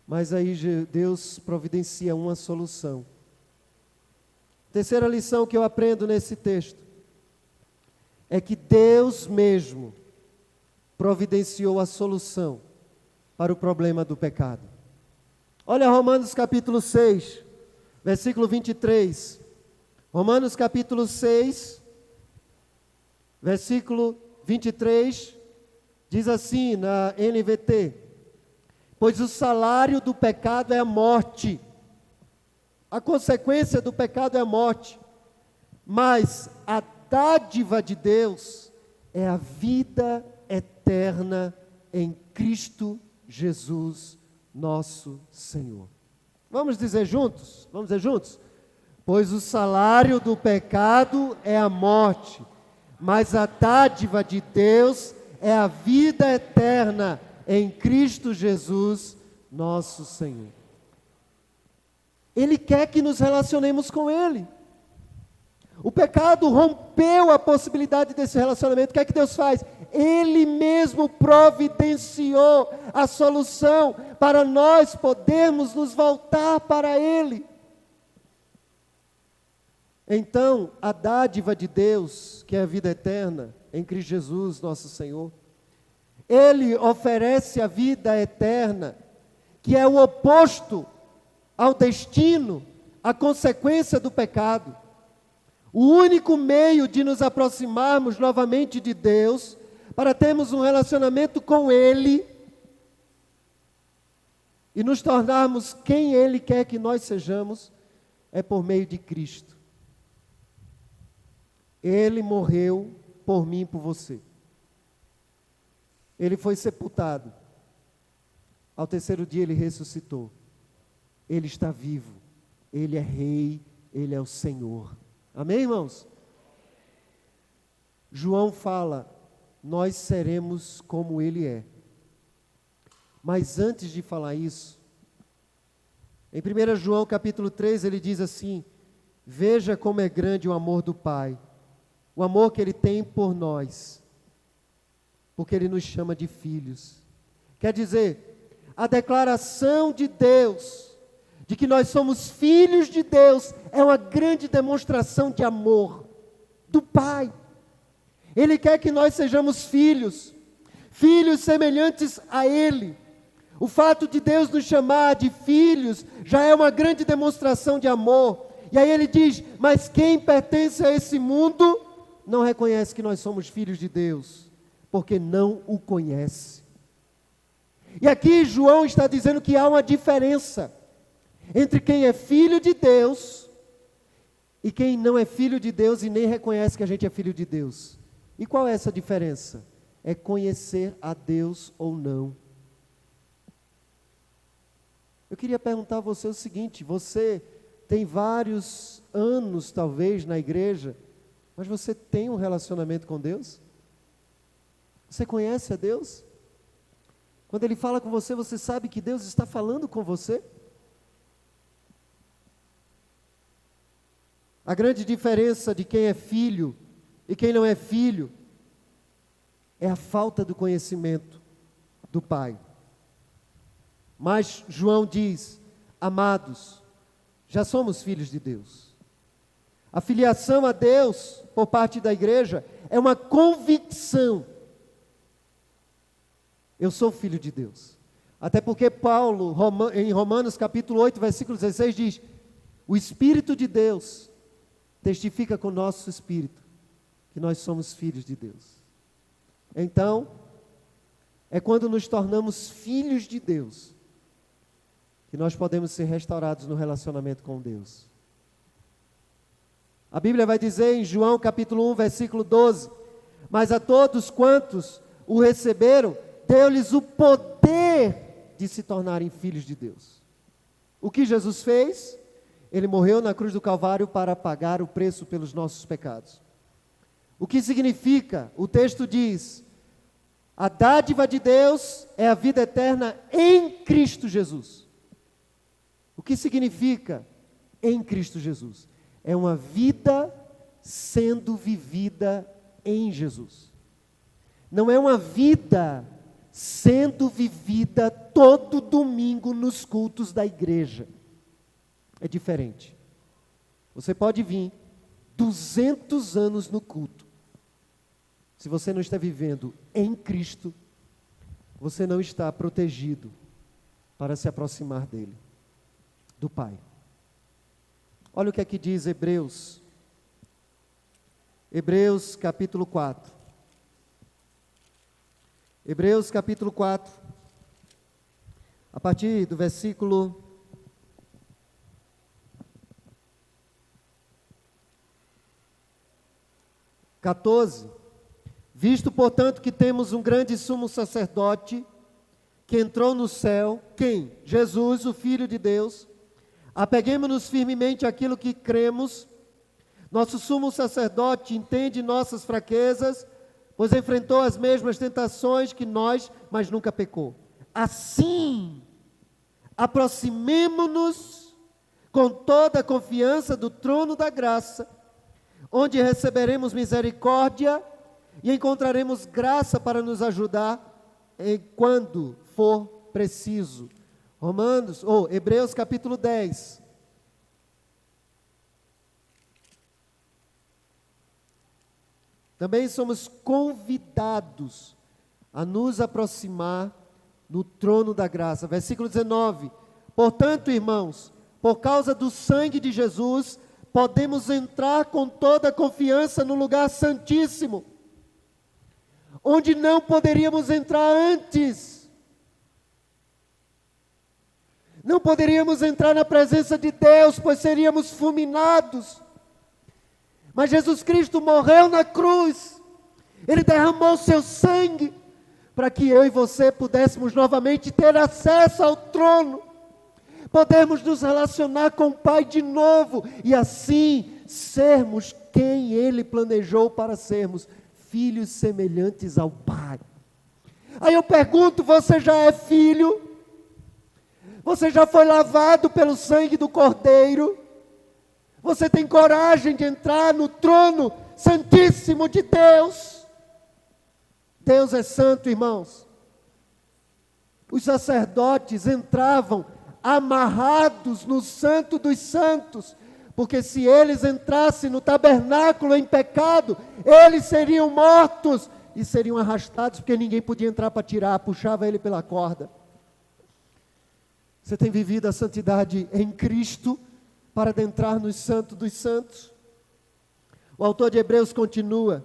Mas aí Deus providencia uma solução. Terceira lição que eu aprendo nesse texto é que Deus mesmo providenciou a solução para o problema do pecado. Olha Romanos capítulo 6, versículo 23. Romanos capítulo 6, versículo 23, diz assim na NVT: pois o salário do pecado é a morte. A consequência do pecado é a morte. Mas a dádiva de Deus é a vida eterna em Cristo Jesus, nosso Senhor. Vamos dizer juntos? Vamos dizer juntos? Pois o salário do pecado é a morte, mas a dádiva de Deus é a vida eterna em Cristo Jesus, nosso Senhor. Ele quer que nos relacionemos com Ele. O pecado rompeu a possibilidade desse relacionamento. O que é que Deus faz? Ele mesmo providenciou a solução para nós podermos nos voltar para Ele. Então, a dádiva de Deus, que é a vida eterna, em Cristo Jesus, nosso Senhor, Ele oferece a vida eterna, que é o oposto ao destino, à consequência do pecado. O único meio de nos aproximarmos novamente de Deus, para termos um relacionamento com Ele, e nos tornarmos quem Ele quer que nós sejamos, é por meio de Cristo. Ele morreu por mim e por você. Ele foi sepultado. Ao terceiro dia Ele ressuscitou. Ele está vivo. Ele é Rei. Ele é o Senhor. Amém, irmãos? João fala nós seremos como Ele é. Mas antes de falar isso, em 1 João capítulo 3, ele diz assim: veja como é grande o amor do Pai, o amor que Ele tem por nós, porque Ele nos chama de filhos. Quer dizer, a declaração de Deus, de que nós somos filhos de Deus, é uma grande demonstração de amor do Pai. Ele quer que nós sejamos filhos, filhos semelhantes a Ele. O fato de Deus nos chamar de filhos já é uma grande demonstração de amor. E aí ele diz: mas quem pertence a esse mundo não reconhece que nós somos filhos de Deus, porque não o conhece. E aqui João está dizendo que há uma diferença entre quem é filho de Deus e quem não é filho de Deus e nem reconhece que a gente é filho de Deus. E qual é essa diferença? É conhecer a Deus ou não. Eu queria perguntar a você o seguinte: você tem vários anos talvez na igreja, mas você tem um relacionamento com Deus? Você conhece a Deus? Quando Ele fala com você, você sabe que Deus está falando com você? A grande diferença de quem é filho e quem não é filho é a falta do conhecimento do Pai. Mas João diz: amados, já somos filhos de Deus. A filiação a Deus por parte da igreja é uma convicção. Eu sou filho de Deus. Até porque Paulo, em Romanos capítulo 8, versículo 16, diz: o Espírito de Deus testifica com o nosso espírito que nós somos filhos de Deus. Então, é quando nos tornamos filhos de Deus que nós podemos ser restaurados no relacionamento com Deus. A Bíblia vai dizer em João capítulo 1, versículo 12: mas a todos quantos o receberam, deu-lhes o poder de se tornarem filhos de Deus. O que Jesus fez? Ele morreu na cruz do Calvário para pagar o preço pelos nossos pecados. O que significa? O texto diz: a dádiva de Deus é a vida eterna em Cristo Jesus. O que significa em Cristo Jesus? É uma vida sendo vivida em Jesus. Não é uma vida sendo vivida todo domingo nos cultos da igreja. É diferente. Você pode vir 200 anos no culto. Se você não está vivendo em Cristo, você não está protegido para se aproximar dele, do Pai. Olha o que aqui diz Hebreus. Hebreus capítulo 4. Hebreus capítulo 4. A partir do versículo 14. Visto, portanto, que temos um grande sumo sacerdote que entrou no céu, quem? Jesus, o Filho de Deus. Apeguemo-nos firmemente àquilo que cremos. Nosso sumo sacerdote entende nossas fraquezas, pois enfrentou as mesmas tentações que nós, mas nunca pecou. Assim, aproximemo-nos com toda a confiança do trono da graça, onde receberemos misericórdia e encontraremos graça para nos ajudar quando for preciso. Hebreus capítulo 10. Também somos convidados a nos aproximar no trono da graça. Versículo 19. Portanto, irmãos, por causa do sangue de Jesus, podemos entrar com toda a confiança no lugar santíssimo, onde não poderíamos entrar antes. Não poderíamos entrar na presença de Deus, pois seríamos fulminados. Mas Jesus Cristo morreu na cruz. Ele derramou seu sangue para que eu e você pudéssemos novamente ter acesso ao trono, podermos nos relacionar com o Pai de novo e assim sermos quem Ele planejou para sermos, filhos semelhantes ao Pai. Aí eu pergunto, você já é filho? Você já foi lavado pelo sangue do Cordeiro? Você tem coragem de entrar no trono santíssimo de Deus? Deus é santo, irmãos. Os sacerdotes entravam amarrados no santo dos santos, porque se eles entrassem no tabernáculo em pecado, eles seriam mortos e seriam arrastados, porque ninguém podia entrar para tirar, puxava ele pela corda. Você tem vivido a santidade em Cristo para adentrar no santo dos santos? O autor de Hebreus continua: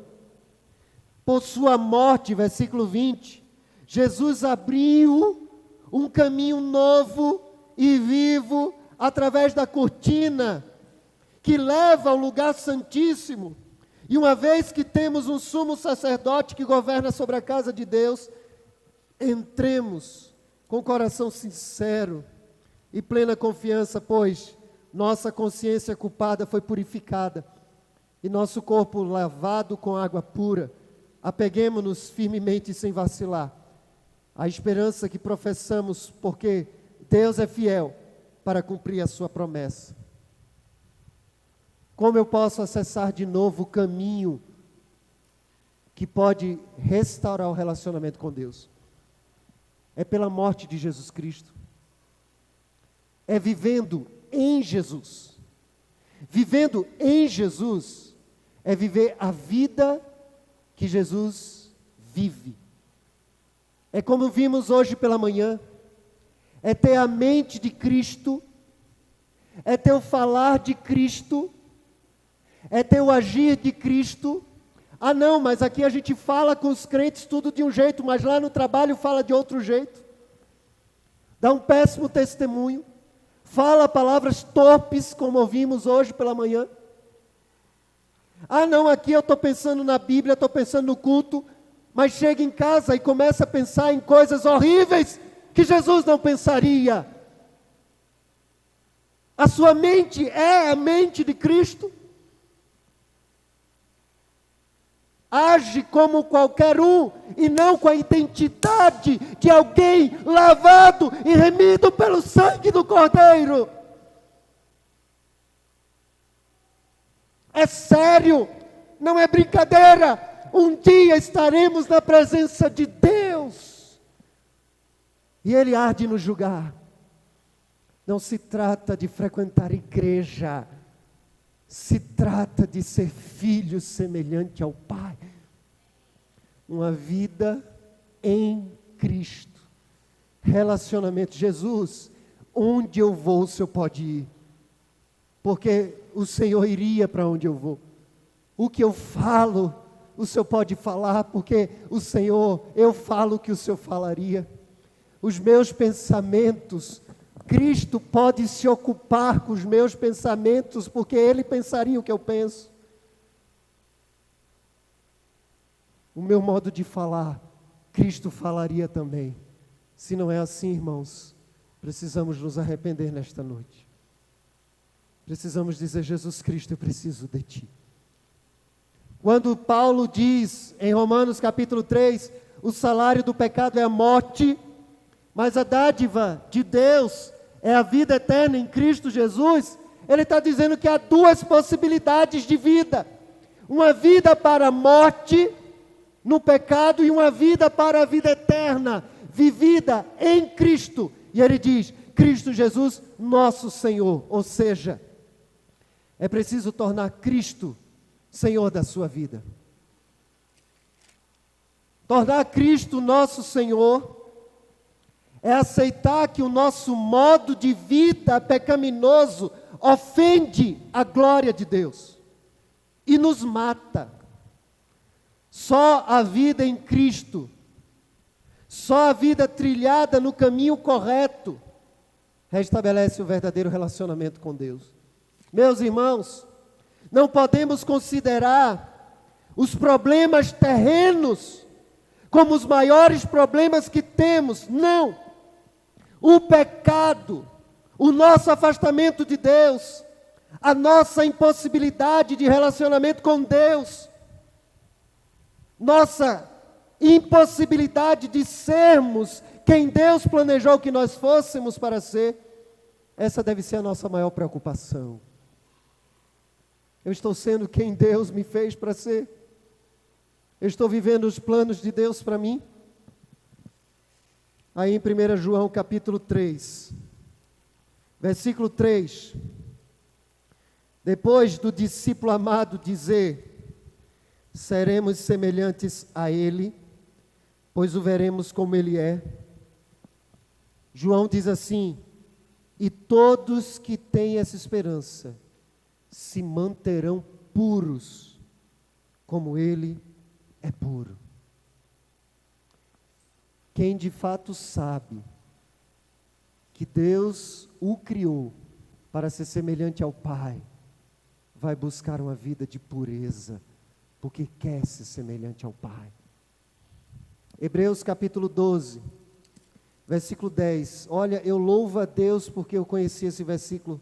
por sua morte, versículo 20, Jesus abriu um caminho novo e vivo através da cortina que leva ao lugar santíssimo. E uma vez que temos um sumo sacerdote que governa sobre a casa de Deus, entremos com coração sincero e plena confiança, pois nossa consciência culpada foi purificada e nosso corpo lavado com água pura. Apeguemo-nos firmemente e sem vacilar à esperança que professamos, porque Deus é fiel para cumprir a sua promessa. Como eu posso acessar de novo o caminho que pode restaurar o relacionamento com Deus? É pela morte de Jesus Cristo. É vivendo em Jesus. Vivendo em Jesus é viver a vida que Jesus vive. É como vimos hoje pela manhã, é ter a mente de Cristo, é ter o falar de Cristo, é ter o agir de Cristo. Ah não, mas aqui a gente fala com os crentes tudo de um jeito, mas lá no trabalho fala de outro jeito. Dá um péssimo testemunho, fala palavras torpes, como ouvimos hoje pela manhã. Ah não, aqui eu estou pensando na Bíblia, estou pensando no culto, mas chega em casa e começa a pensar em coisas horríveis que Jesus não pensaria. A sua mente é a mente de Cristo? Age como qualquer um e não com a identidade de alguém lavado e remido pelo sangue do Cordeiro. É sério, não é brincadeira. Um dia estaremos na presença de Deus e Ele há de nos julgar. Não se trata de frequentar igreja, se trata de ser filho semelhante ao Pai. Uma vida em Cristo. Relacionamento. Jesus, onde eu vou, o Senhor pode ir. Porque o Senhor iria para onde eu vou. O que eu falo, o Senhor pode falar, porque o Senhor, eu falo o que o Senhor falaria. Os meus pensamentos, Cristo pode se ocupar com os meus pensamentos, porque Ele pensaria o que eu penso. O meu modo de falar, Cristo falaria também. Se não é assim, irmãos, precisamos nos arrepender nesta noite. Precisamos dizer: Jesus Cristo, eu preciso de Ti. Quando Paulo diz em Romanos capítulo 3, o salário do pecado é a morte, mas a dádiva de Deus é a vida eterna em Cristo Jesus, ele está dizendo que há duas possibilidades de vida. Uma vida para a morte, no pecado, e uma vida para a vida eterna, vivida em Cristo. E ele diz, Cristo Jesus, nosso Senhor. Ou seja, é preciso tornar Cristo Senhor da sua vida. Tornar Cristo nosso Senhor é aceitar que o nosso modo de vida pecaminoso ofende a glória de Deus e nos mata. Só a vida em Cristo, só a vida trilhada no caminho correto, restabelece o verdadeiro relacionamento com Deus. Meus irmãos, não podemos considerar os problemas terrenos como os maiores problemas que temos. Não. O pecado, o nosso afastamento de Deus, a nossa impossibilidade de relacionamento com Deus, nossa impossibilidade de sermos quem Deus planejou que nós fôssemos para ser, essa deve ser a nossa maior preocupação. Eu estou sendo quem Deus me fez para ser? Eu estou vivendo os planos de Deus para mim? Aí em 1 João capítulo 3, versículo 3, depois do discípulo amado dizer, seremos semelhantes a Ele, pois o veremos como Ele é. João diz assim, e todos que têm essa esperança se manterão puros, como Ele é puro. Quem de fato sabe que Deus o criou para ser semelhante ao Pai, vai buscar uma vida de pureza, porque quer ser semelhante ao Pai. Hebreus capítulo 12, versículo 10. Olha, eu louvo a Deus porque eu conheci esse versículo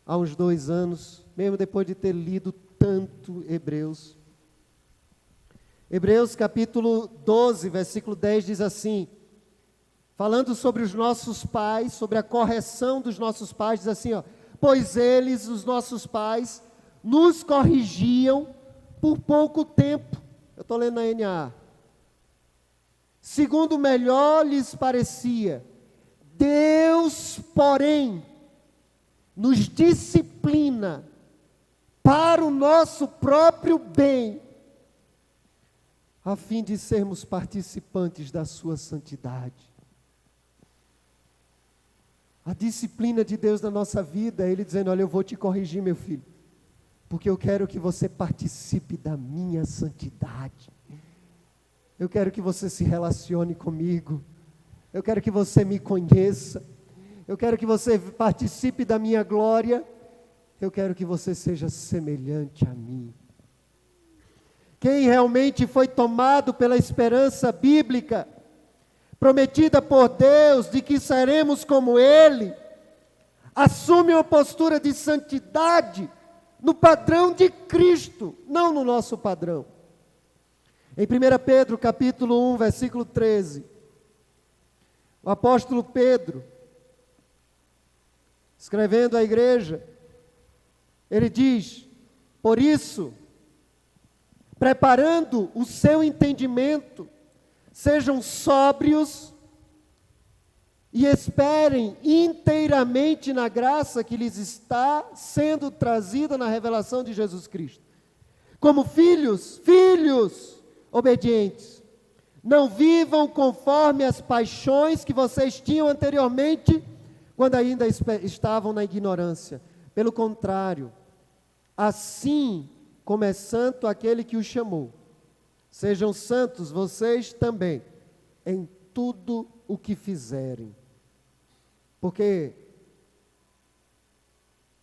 há uns 2 anos, mesmo depois de ter lido tanto Hebreus. Hebreus capítulo 12, versículo 10 diz assim, falando sobre os nossos pais, sobre a correção dos nossos pais, diz assim, pois eles, os nossos pais, nos corrigiam por pouco tempo. Eu estou lendo na NAA. Segundo melhor lhes parecia. Deus, porém, nos disciplina para o nosso próprio bem, a fim de sermos participantes da sua santidade. A disciplina de Deus na nossa vida é Ele dizendo, olha, eu vou te corrigir, meu filho, porque eu quero que você participe da minha santidade. Eu quero que você se relacione comigo. Eu quero que você me conheça. Eu quero que você participe da minha glória. Eu quero que você seja semelhante a mim. Quem realmente foi tomado pela esperança bíblica, prometida por Deus, de que seremos como Ele, assume uma postura de santidade, no padrão de Cristo, não no nosso padrão. Em 1 Pedro capítulo 1, versículo 13, o apóstolo Pedro, escrevendo à igreja, ele diz, por isso, preparando o seu entendimento, sejam sóbrios e esperem inteiramente na graça que lhes está sendo trazida na revelação de Jesus Cristo. Como filhos obedientes, não vivam conforme as paixões que vocês tinham anteriormente, quando ainda estavam na ignorância. Pelo contrário, assim como é santo aquele que os chamou, sejam santos vocês também, em tudo o que fizerem. Porque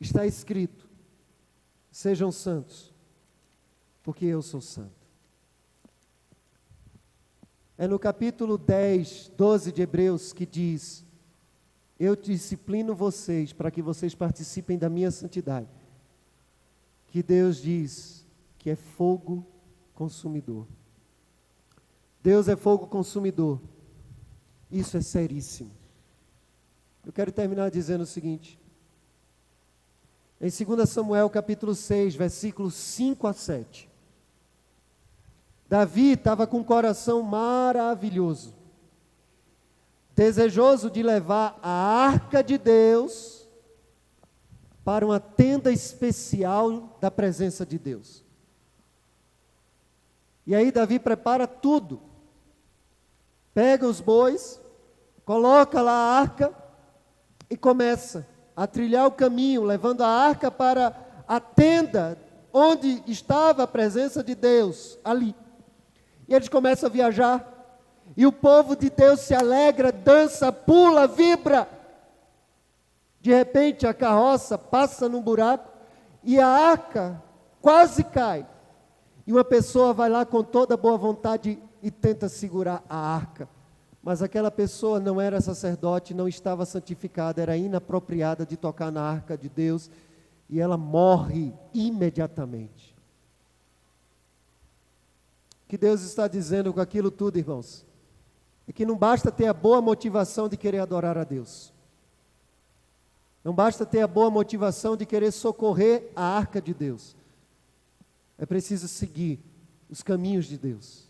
está escrito, sejam santos, porque eu sou santo. É no capítulo 10, 12 de Hebreus que diz, eu disciplino vocês para que vocês participem da minha santidade. Que Deus diz que é fogo consumidor. Deus é fogo consumidor. Isso é seríssimo. Eu quero terminar dizendo o seguinte. Em 2 Samuel capítulo 6, versículos 5 a 7. Davi estava com um coração maravilhoso, desejoso de levar a arca de Deus para uma tenda especial da presença de Deus. E aí Davi prepara tudo, pega os bois, coloca lá a arca e começa a trilhar o caminho, levando a arca para a tenda onde estava a presença de Deus, ali. E eles começam a viajar, e o povo de Deus se alegra, dança, pula, vibra. De repente a carroça passa num buraco, e a arca quase cai. E uma pessoa vai lá com toda boa vontade e tenta segurar a arca. Mas aquela pessoa não era sacerdote, não estava santificada, era inapropriada de tocar na arca de Deus, e ela morre imediatamente. que Deus está dizendo com aquilo tudo, irmãos, é que não basta ter a boa motivação de querer adorar a Deus. Não basta ter a boa motivação de querer socorrer a arca de Deus. É preciso seguir os caminhos de Deus.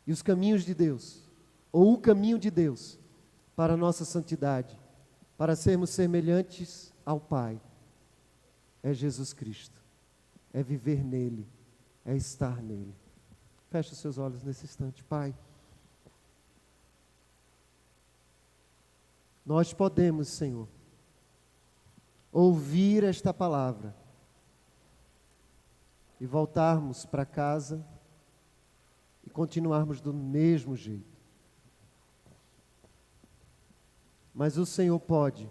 E os caminhos de Deus, ou o caminho de Deus, para a nossa santidade, para sermos semelhantes ao Pai, é Jesus Cristo. É viver nele, é estar nele. Feche os seus olhos nesse instante, Pai. Nós podemos, Senhor, ouvir esta palavra e voltarmos para casa e continuarmos do mesmo jeito. Mas o Senhor pode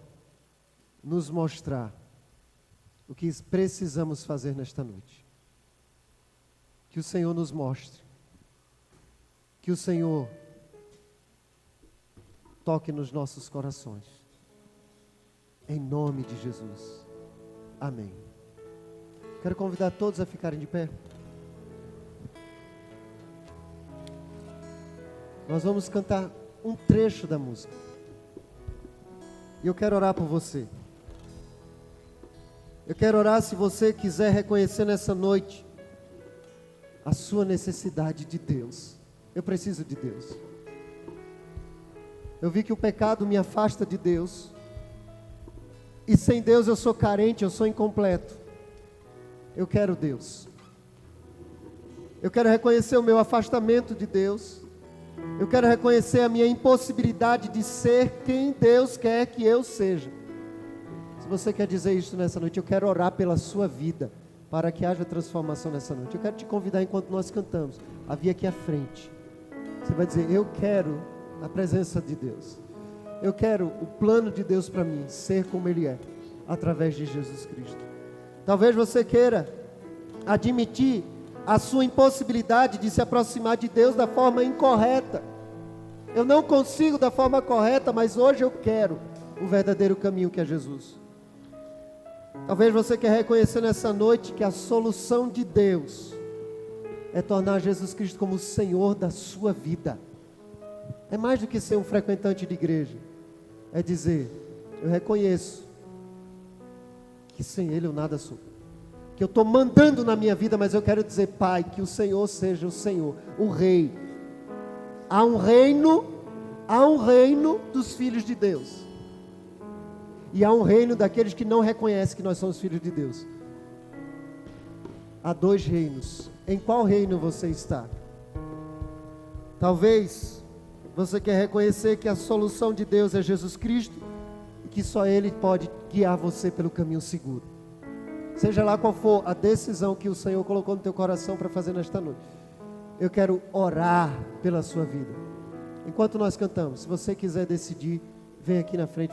nos mostrar o que precisamos fazer nesta noite. Que o Senhor nos mostre. Que o Senhor toque nos nossos corações. Em nome de Jesus. Amém. Quero convidar todos a ficarem de pé. Nós vamos cantar um trecho da música. E eu quero orar por você. Eu quero orar se você quiser reconhecer nessa noite a sua necessidade de Deus. Eu preciso de Deus. Eu vi que o pecado me afasta de Deus. E sem Deus eu sou carente, eu sou incompleto. Eu quero Deus. Eu quero reconhecer o meu afastamento de Deus. Eu quero reconhecer a minha impossibilidade de ser quem Deus quer que eu seja. Se você quer dizer isso nessa noite, eu quero orar pela sua vida, para que haja transformação nessa noite. Eu quero te convidar, enquanto nós cantamos, a vir aqui à frente. Você vai dizer: eu quero a presença de Deus. Eu quero o plano de Deus para mim, ser como Ele é, através de Jesus Cristo. Talvez você queira admitir a sua impossibilidade de se aproximar de Deus da forma incorreta. Eu não consigo da forma correta, mas hoje eu quero o verdadeiro caminho, que é Jesus. Talvez você queira reconhecer nessa noite que a solução de Deus é tornar Jesus Cristo como o Senhor da sua vida. É mais do que ser um frequentante de igreja. É dizer: eu reconheço que sem Ele eu nada sou. Que eu estou mandando na minha vida, mas eu quero dizer: Pai, que o Senhor seja o Senhor, o Rei. Há um reino dos filhos de Deus. E há um reino daqueles que não reconhecem que nós somos filhos de Deus. Há dois reinos. Em qual reino você está? Talvez você quer reconhecer que a solução de Deus é Jesus Cristo e que só Ele pode guiar você pelo caminho seguro. Seja lá qual for a decisão que o Senhor colocou no teu coração para fazer nesta noite, eu quero orar pela sua vida. Enquanto nós cantamos, se você quiser decidir, vem aqui na frente.